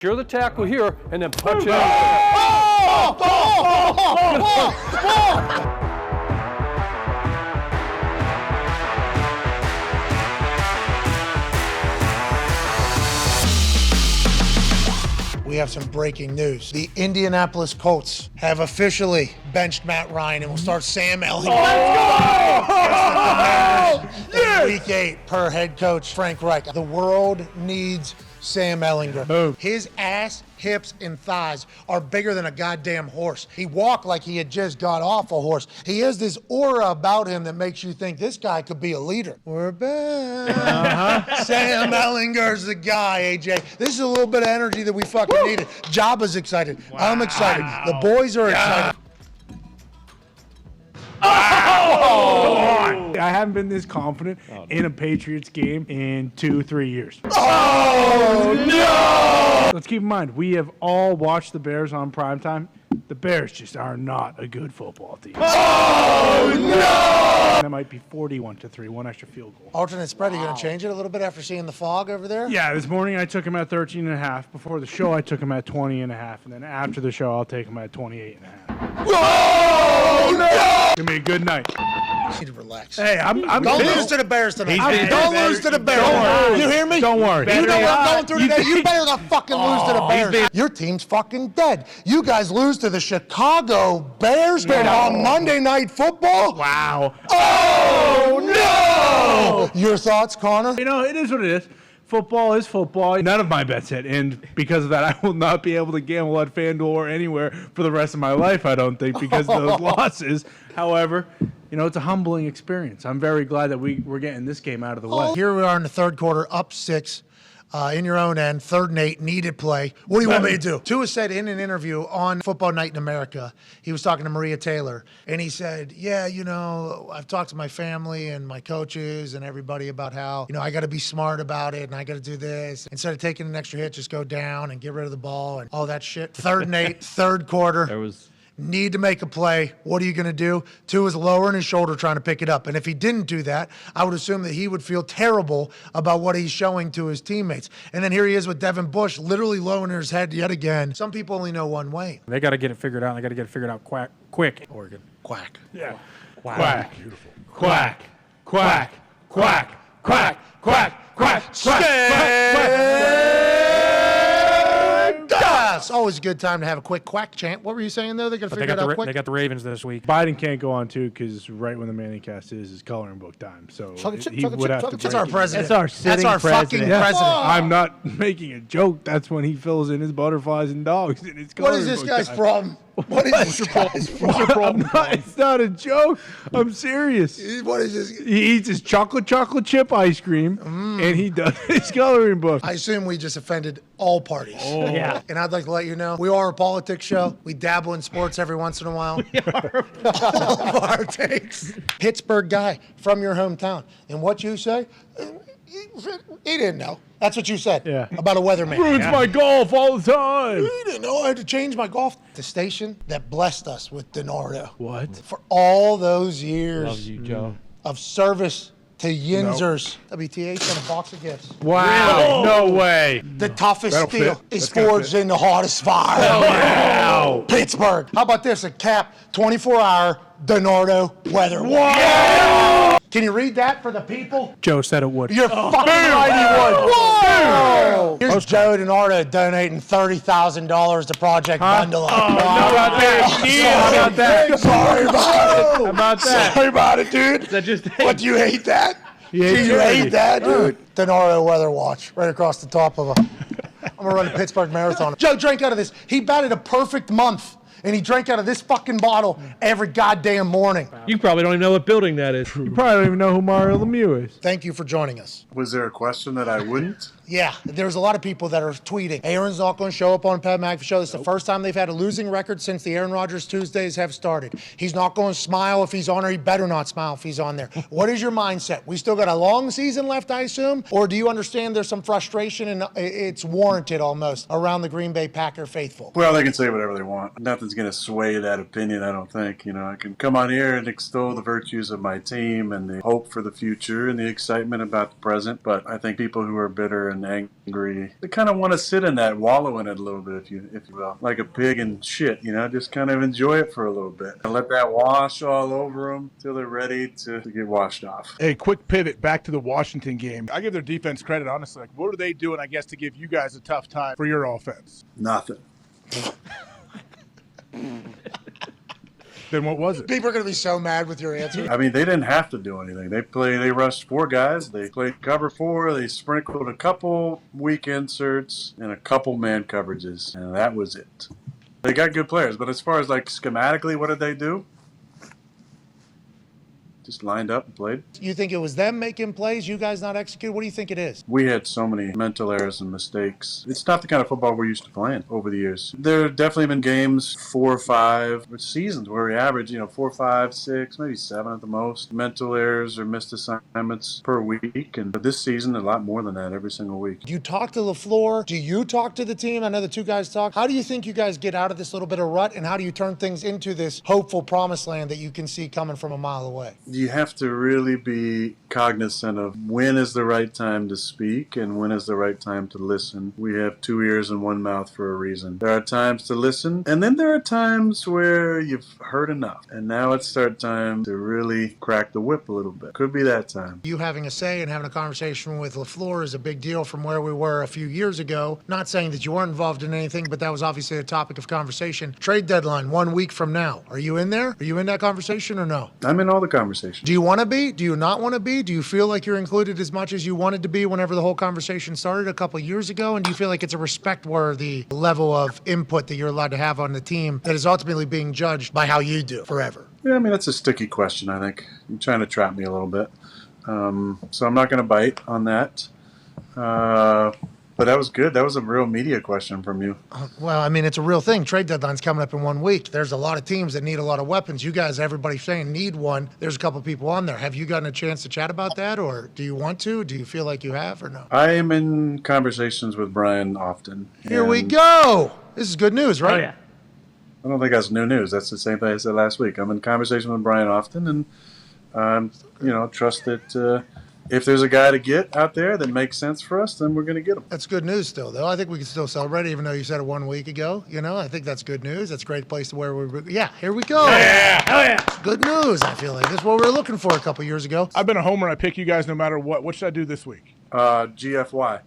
Secure the tackle here, and then punch it. We have some breaking news. The Indianapolis Colts have officially benched Matt Ryan and will start Sam Ellinger. In Week 8 per head coach Frank Reich. The world needs Sam Ellinger. His ass, hips, and thighs are bigger than a goddamn horse. He walked like he had just got off a horse. He has this aura about him that makes you think this guy could be a leader. We're back. Sam Ellinger's the guy, AJ. This is a little bit of energy that we fucking needed. Jabba's excited. Wow. I'm excited. The boys are excited. I haven't been this confident in a Patriots game in 2-3 years. Oh, no! Let's keep in mind, we have all watched the Bears on primetime. The Bears just are not a good football team. Oh, no! That might be 41-3, one extra field goal. Alternate spread, are you going to change it a little bit after seeing the fog over there? Yeah, this morning I took him at 13.5. Before the show, I took him at 20.5. And then after the show, I'll take him at 28.5. Oh, no! Give me a good night. You need to relax. Hey, I'm Don't lose to the Bears tonight. Don't lose to the Bears. Don't worry. You hear me? Don't worry. You know what I'm going through today? You better not fucking lose to the Bears. Your team's fucking dead. You guys lose to the Chicago Bears on Monday Night Football? Wow. Oh, no! Your thoughts, Connor? You know, it is what it is. Football is football. None of my bets hit, and because of that, I will not be able to gamble at FanDuel or anywhere for the rest of my life, I don't think, because of those losses. However, you know, it's a humbling experience. I'm very glad that we're getting this game out of the way. Here we are in the third quarter, up 6. In your own end, 3rd and 8, needed play. What do you want me to do? Tua said in an interview on Football Night in America, he was talking to Maria Taylor, and he said, yeah, you know, I've talked to my family and my coaches and everybody about how, you know, I got to be smart about it and I got to do this. Instead of taking an extra hit, just go down and get rid of the ball and all that shit. 3rd and 8, third quarter. Need to make a play. What are you going to do? Tua's lowering his shoulder trying to pick it up. And if he didn't do that, I would assume that he would feel terrible about what he's showing to his teammates. And then here he is with Devin Bush literally lowering his head yet again. Some people only know one way. They got to get it figured out. They got to get it figured out quick. Oregon. Quack. Yeah. Quack. Beautiful. Quack. Quack. Quack. Quack. Quack. Quack. It's always a good time to have a quick quack chant. What were you saying, though? They got to figure it out quick? They got the Ravens this week. Biden can't go on, too, because right when the Manning cast is coloring book time. So he would have to That's our president. That's our sitting That's our fucking president. I'm not making a joke. That's when he fills in his butterflies and dogs in his coloring What is this book guy's time. problem? What is this guy's problem? It's not a joke. I'm serious. What is this? He eats his chocolate chip ice cream, and he does his coloring book. I assume we just offended all parties. Oh. Yeah. And I'd like to let you know, we are a politics show. We dabble in sports every once in a while. All of our takes. Pittsburgh guy from your hometown. And what you say, he didn't know. That's what you said about a weatherman. Ruins my golf all the time. He didn't know I had to change my golf. The station that blessed us with DiNardo. What? For all those years Loves you, Joe. of service to Yinzers. WTA sent a box of gifts. Wow. No way. The toughest That'll steel fit. is That's gonna forged fit. in the hardest fire. Wow. Pittsburgh. How about this? A cap 24-hour DiNardo weather. Wow. Can you read that for the people? Joe said it would. You're fucking right, he would. Whoa. Here's Joe DiNardo donating $30,000 to Project Bundle Up. How about that? How about that? Sorry about it. How about that? Sorry about it, dude. That just What, do you hate that? You hate Do you charity. hate that, dude? DiNardo weather watch right across the top of a... I'm going to run the Pittsburgh Marathon. Joe drank out of this. He batted a perfect month. And he drank out of this fucking bottle every goddamn morning. You probably don't even know what building that is. You probably don't even know who Mario Lemieux is. Thank you for joining us. Was there a question that I wouldn't? Yeah, there's a lot of people that are tweeting. Aaron's not going to show up on Pat McAfee Show. This is the first time they've had a losing record since the Aaron Rodgers Tuesdays have started. He's not going to smile if he's on, or he better not smile if he's on there. What is your mindset? We still got a long season left, I assume? Or do you understand there's some frustration and it's warranted almost around the Green Bay Packer faithful? Well, they can say whatever they want. Nothing's going to sway that opinion, I don't think. You know, I can come on here and extol the virtues of my team and the hope for the future and the excitement about the present. But I think people who are bitter and and angry. They kind of want to sit in that, wallow in it a little bit, if you will, like a pig in shit. Just kind of enjoy it for a little bit and let that wash all over them till they're ready to get washed off. Hey, quick pivot back to the Washington game. I give their defense credit, honestly. Like, what are they doing, I guess, to give you guys a tough time for your offense? Nothing. Then what was it? People are going to be so mad with your answer. I mean, they didn't have to do anything. They rushed 4 guys. They played cover 4. They sprinkled a couple weak inserts and a couple man coverages, and that was it. They got good players, but as far as like schematically, what did they do? Just lined up and played. You think it was them making plays, you guys not execute? What do you think it is? We had so many mental errors and mistakes. It's not the kind of football we're used to playing over the years. There have definitely been games, 4 or 5, or seasons where we average, 4, 5, 6, maybe 7 at the most. Mental errors or missed assignments per week. And this season, a lot more than that every single week. Do you talk to Leflour? Do you talk to the team? I know the 2 guys talk. How do you think you guys get out of this little bit of rut, and how do you turn things into this hopeful promised land that you can see coming from a mile away? You have to really be cognizant of when is the right time to speak and when is the right time to listen. We have 2 ears and 1 mouth for a reason. There are times to listen, and then there are times where you've heard enough, and now it's start time to really crack the whip a little bit. Could be that time. You having a say and having a conversation with Leflour is a big deal from where we were a few years ago. Not saying that you weren't involved in anything, but that was obviously a topic of conversation. Trade deadline 1 week from now. Are you in there? Are you in that conversation or no? I'm in all the conversations. Do you want to be? Do you not want to be? Do you feel like you're included as much as you wanted to be whenever the whole conversation started a couple years ago? And do you feel like it's a respect-worthy level of input that you're allowed to have on the team that is ultimately being judged by how you do forever? Yeah, I mean, that's a sticky question, I think. You're trying to trap me a little bit. So I'm not going to bite on that. But that was good. That was a real media question from you. Well, I mean, it's a real thing. Trade deadline's coming up in 1 week. There's a lot of teams that need a lot of weapons. You guys, everybody's saying need one. There's a couple people on there. Have you gotten a chance to chat about that, or do you want to? Do you feel like you have, or no? I am in conversations with Brian often. Here we go. This is good news, right? Oh, yeah. I don't think that's new news. That's the same thing I said last week. I'm in conversation with Brian often, and trust that if there's a guy to get out there that makes sense for us, then we're going to get him. That's good news still, though. I think we can still celebrate, even though you said it 1 week ago. I think that's good news. That's a great place to where we're. Yeah, here we go. Yeah. Oh, yeah. It's good news, I feel like. This is what we were looking for a couple years ago. I've been a homer. I pick you guys no matter what. What should I do this week? GFY.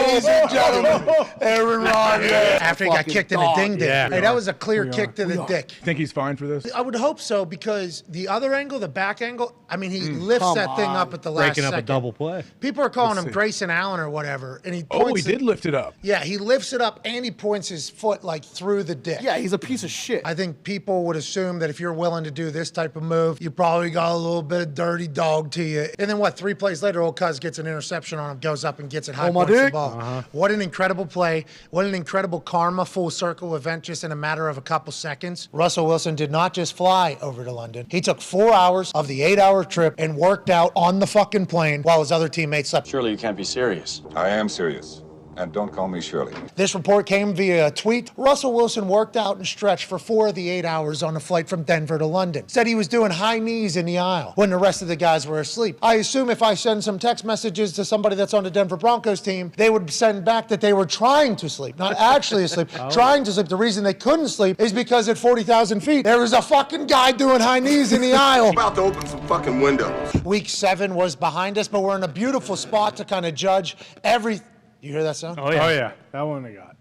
Ladies and gentlemen, Aaron Rodgers. After he got kicked in the ding. Yeah. Hey, that was a clear kick to the dick. Think he's fine for this? I would hope so, because the other angle, the back angle, I mean, he lifts that thing up at the last Breaking up second. a double play. People are calling him see. Grayson Allen or whatever, and he Oh, points he did lift it up. Yeah, he lifts it up and he points his foot like through the dick. Yeah, he's a piece of shit. I think people would assume that if you're willing to do this type of move, you probably got a little bit of dirty dog to you. And then 3 plays later, old Cuz gets an interception on him, goes up and gets it high, Oh, my points the dick. ball. What an incredible play. What an incredible karma full circle event just in a matter of a couple seconds. Russell Wilson did not just fly over to London. He took 4 hours of the 8-hour trip and worked out on the fucking plane while his other teammates slept. Surely you can't be serious. I am serious. And don't call me Shirley. This report came via a tweet. Russell Wilson worked out and stretched for 4 of the 8 hours on a flight from Denver to London. Said he was doing high knees in the aisle when the rest of the guys were asleep. I assume if I send some text messages to somebody that's on the Denver Broncos team, they would send back that they were trying to sleep, not actually asleep, trying to sleep. The reason they couldn't sleep is because at 40,000 feet, there was a fucking guy doing high knees in the aisle. About to open some fucking windows. Week 7 was behind us, but we're in a beautiful spot to kind of judge every. You hear that sound? Oh, yeah. Oh, yeah. That one I got.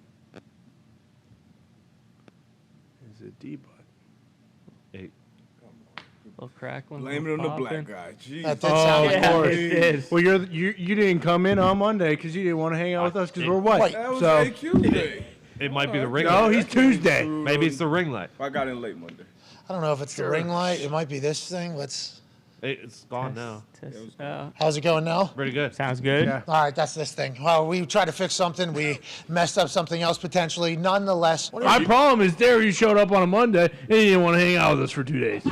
Is it D-Bud? Hey. Little crackling. Blame it on the black guy. Jeez. That did sound like Yeah, it did. Well, you didn't come in on Monday because you didn't want to hang out with us because we're white. Wait. That was So AQ day. It might be the ring no, light. he's Tuesday. Maybe it's the ring light. I got in late Monday. I don't know if it's the ring light. It might be this thing. It's gone now. How's it going now? Pretty good. Sounds good. Yeah. All right, that's this thing. Well, we tried to fix something. We messed up something else potentially. Nonetheless, My problem is you showed up on a Monday and you didn't want to hang out with us for 2 days.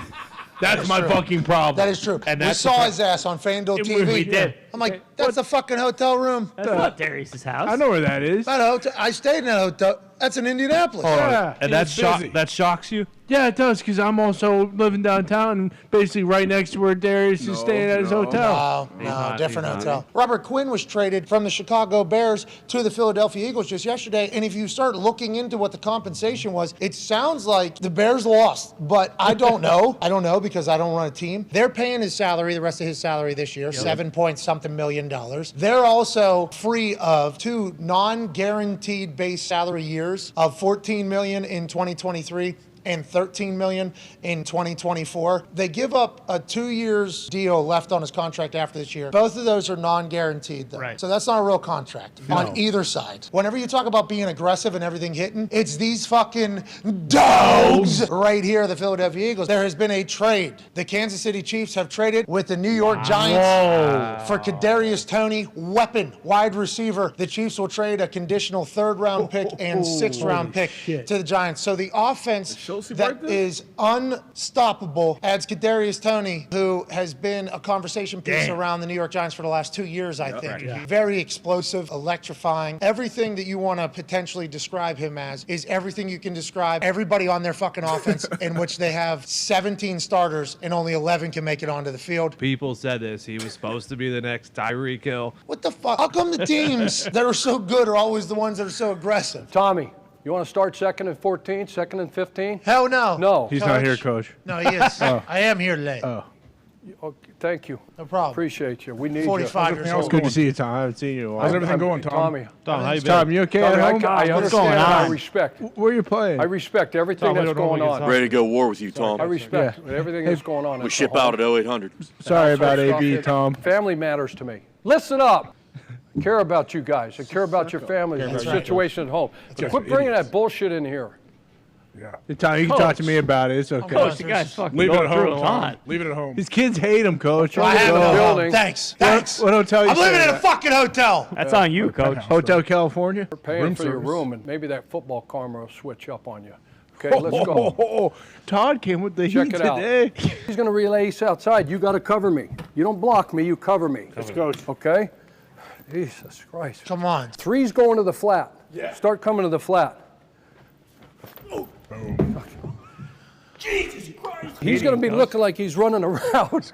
That's my fucking problem. that is true. And We that's saw his ass on FanDuel TV. we did. I'm like, that's a fucking hotel room. That's not Darius's house. I know where that is. Not a hotel. I stayed in that hotel. That's in Indianapolis. Yeah, And he was busy. that shocks you? Yeah, it does, because I'm also living downtown and basically right next to where Darius is staying at his hotel. No, different hotel. Robert Quinn was traded from the Chicago Bears to the Philadelphia Eagles just yesterday, and if you start looking into what the compensation was, it sounds like the Bears lost, but I don't know. I don't know because I don't run a team. They're paying his salary, the rest of his salary this year, $7-point-something million. They're also free of 2 non-guaranteed base salary years of $14 million in 2023 and $13 million in 2024. They give up a 2 years deal left on his contract after this year. Both of those are non-guaranteed, though. Right. So that's not a real contract on either side. Whenever you talk about being aggressive and everything hitting, it's these fucking dogs right here, the Philadelphia Eagles. There has been a trade. The Kansas City Chiefs have traded with the New York Giants for Kadarius Toney, weapon, wide receiver. The Chiefs will trade a conditional 3rd-round pick and 6th-round pick to the Giants. So the offense that is unstoppable adds Kadarius Toney, who has been a conversation piece around the New York Giants for the last 2 years, I think. Very explosive, electrifying. Everything that you want to potentially describe him as is everything you can describe everybody on their fucking offense, in which they have 17 starters and only 11 can make it onto the field. People said this. He was supposed to be the next Tyreek Hill. What the fuck? How come the teams that are so good are always the ones that are so aggressive? Tommy, you want to start 2nd and 14, 2nd and 15? Hell no. No. He's not here, Coach. No, he is. I am here today. Okay, thank you. No problem. Appreciate you. We need 45 years It's old. good to see you, Tom. I haven't seen you in a while. How's everything going, Tom? Tommy, Tom, how you been? Tom, you okay Tommy, at home? I understand and I respect. Where are you playing? I respect everything Tom, we that's don't going normally get on. Ready to go war with you, Tom. I respect everything that's going on. We ship out at 0800. Sorry about AB, Tom. Family matters to me. Listen up. I care about you guys. I care about your families and your situation at home. But quit bringing that bullshit in here. Tom, you can talk to me about it. It's okay. Coach, you guys fucking Leave it going at through home, a Tom. lot. Leave it at home. These kids hate him, Coach. I have Go. a Building. Thanks. What hotel you I'm living staying in a at? fucking hotel. That's on you, Coach. Hotel California? We're paying Room for your service. room, and maybe that football karma will switch up on you. Okay, let's go. Todd came with the Check heat it out. today. He's going to relay ace outside. You got to cover me. You don't block me. You cover me. Let's go. Okay? Jesus Christ. Come on. 3's going to the flat. Start coming to the flat. Jesus Christ. He's going to be looking like he's running around.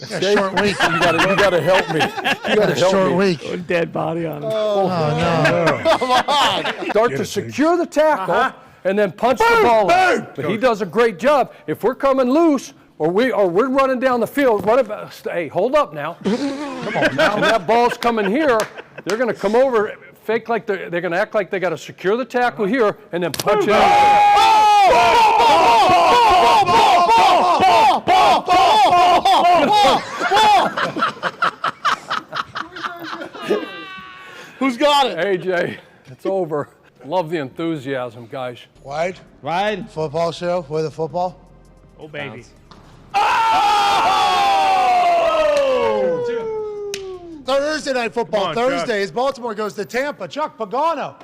Yeah, short week. You got to help me. You got to help Short me. week. Dead body on him. Start to secure the tackle and then punch the ball out. But he does a great job. If we're coming loose or we're running down the field, hey, hold up now. Come on now. And that ball's coming here, they're going to come over, fake like they're going to act like they got to secure the tackle here and then punch it out. Who's got it? AJ, it's over. Love the enthusiasm, guys. Wide Ride. football show with a football. Oh, baby. Thursday night football. on, Thursday is Baltimore goes to Tampa. Chuck Pagano.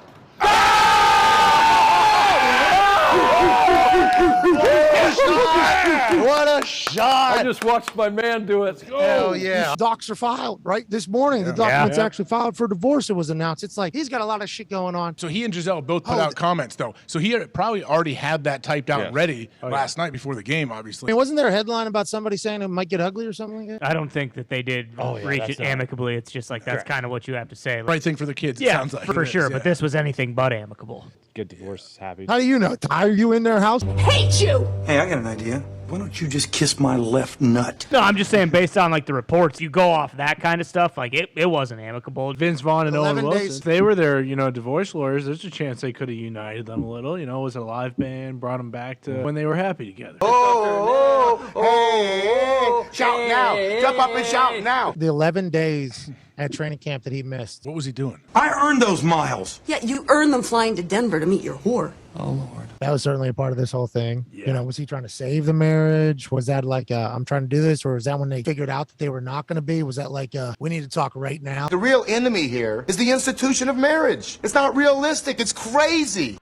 What a shot! I just watched my man do it. Hell yeah. Docs are filed, right? This morning, the documents actually filed for divorce. It was announced. It's like, he's got a lot of shit going on. So he and Giselle both put out comments, though. So he had probably already had that typed out ready last night before the game, I obviously. mean, wasn't there a headline about somebody saying it might get ugly or something like that? I don't think that they did reach it amicably. It's just like that's kind of what you have to say. Like, Right thing for the kids, it yeah, sounds like. for It is, sure. yeah. But this was anything but amicable. Good divorce, happy. How do you know? Are you in their house? Hate you! Hey, I got an idea. Why don't you just kiss my left nut? No, I'm just saying based on like the reports, you go off that kind of stuff. Like it wasn't amicable. Vince Vaughn and 11 Owen Wilson. days. If they were their, divorce lawyers, there's a chance they could have united them a little. It was a live band, brought them back to when they were happy together. Shout now. Jump up and shout now. The 11 days at training camp that he missed. What was he doing? I earned those miles. Yeah, you earned them flying to Denver to meet your whore. That was certainly a part of this whole thing. Was he trying to save the marriage? Was that like, I'm trying to do this? Or was that when they figured out that they were not going to be? Was that like, we need to talk right now? The real enemy here is the institution of marriage. It's not realistic. It's crazy.